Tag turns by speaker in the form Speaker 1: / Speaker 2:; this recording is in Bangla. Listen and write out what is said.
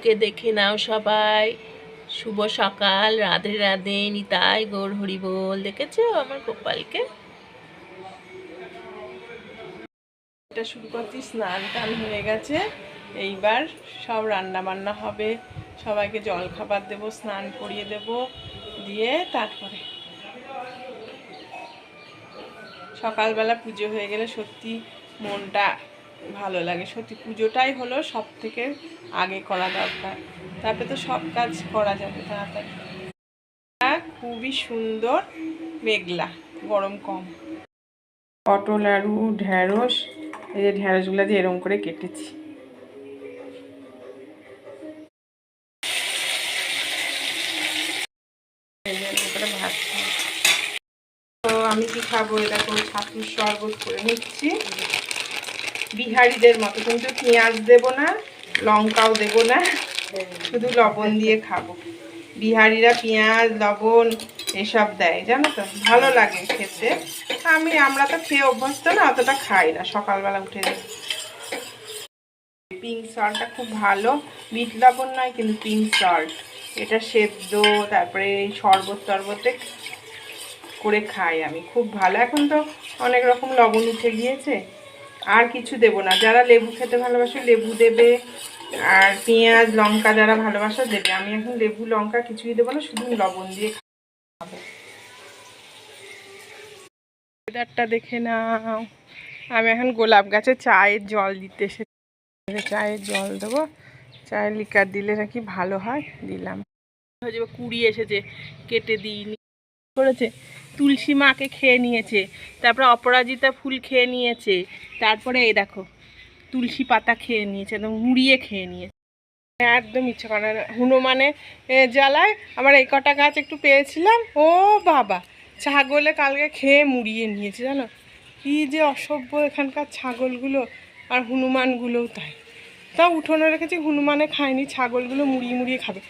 Speaker 1: গোপালকে দেখে নাও সবাই। শুভ সকাল, রাধে রাধে, নিতাই গৌর হরি বল। দেখেছো আমার গোপালকে? এটা শুরু করছি, স্নান টান হয়ে গেছে, এইবার সব রান্না বান্না হবে, সবাইকে জল খাবার দেবো, স্নান করিয়ে দেব, দিয়ে তারপরে সকালবেলা পুজো হয়ে গেলে সত্যি মনটা ভালো লাগে। সত্যি পুজোটাই হলো সব থেকে আগে করা দরকার, তারপরে তো সব কাজ করা যাবে তাড়াতাড়ি। খুবই সুন্দর, মেঘলা, গরম কম। পটল, আলু, ঢ্যাঁড়স, এই যে ঢ্যাঁড়সগুলো দিয়ে এরকম করে কেটেছি। ভাত, তো আমি কি খাবো? দেখো ছাতুর শরবত করে নিচ্ছি বিহারিদের মতো, কিন্তু পেঁয়াজ দেব না, লঙ্কাও দেব না, শুধু লবণ দিয়ে খাবো। বিহারিরা পেঁয়াজ লবণ এসব দেয়, জানো তো, ভালো লাগে খেতে। আমরা তো খেয়ে অভ্যস্ত না, অতটা খাই না সকালবেলা উঠে। পিঙ্ক সল্টটা খুব ভালো, বিট লবণ নয় কিন্তু পিঙ্ক সল্ট, এটা সেদ্ধ তারপরে এই শরবত টরবতে করে খাই আমি, খুব ভালো। এখন তো অনেক রকম লবণ উঠে গিয়েছে, আর কিছু দেব না। যারা লেবু খেতে ভালোবাসে লেবু দেবে, আর পেঁয়াজ লঙ্কা যারা ভালোবাসে দেবে। আমি এখন লেবু লঙ্কা কিছুই দেবো না, শুধু লবণ দিয়ে খাবো। ওয়েদারটা দেখে নাও। আমি এখন গোলাপ গাছে চায়ের জল দিতে এসেছি, চায়ের জল দেবো, চায়ের লিকার দিলে নাকি ভালো হয়, দিলাম। কুড়ি এসেছে, কেটে দিইনি করেছে। তুলসী মাকে খেয়ে নিয়েছে, তারপরে অপরাজিতা ফুল খেয়ে নিয়েছে, তারপরে এই দেখো তুলসী পাতা খেয়ে নিয়েছে, একদম মুড়িয়ে খেয়ে নিয়েছে। একদম ইচ্ছে করে না। হনুমানে জ্বালায় আমার এই কটা গাছ একটু পেয়েছিলাম, ও বাবা, ছাগলে কালকে খেয়ে মুড়িয়ে নিয়েছে, জানো কি যে অসভ্য এখানকার ছাগলগুলো, আর হনুমানগুলোও তাই। তাও উঠোনে রেখেছি, হনুমানে খায়নি, ছাগলগুলো মুড়িয়ে মুড়িয়ে খাবে।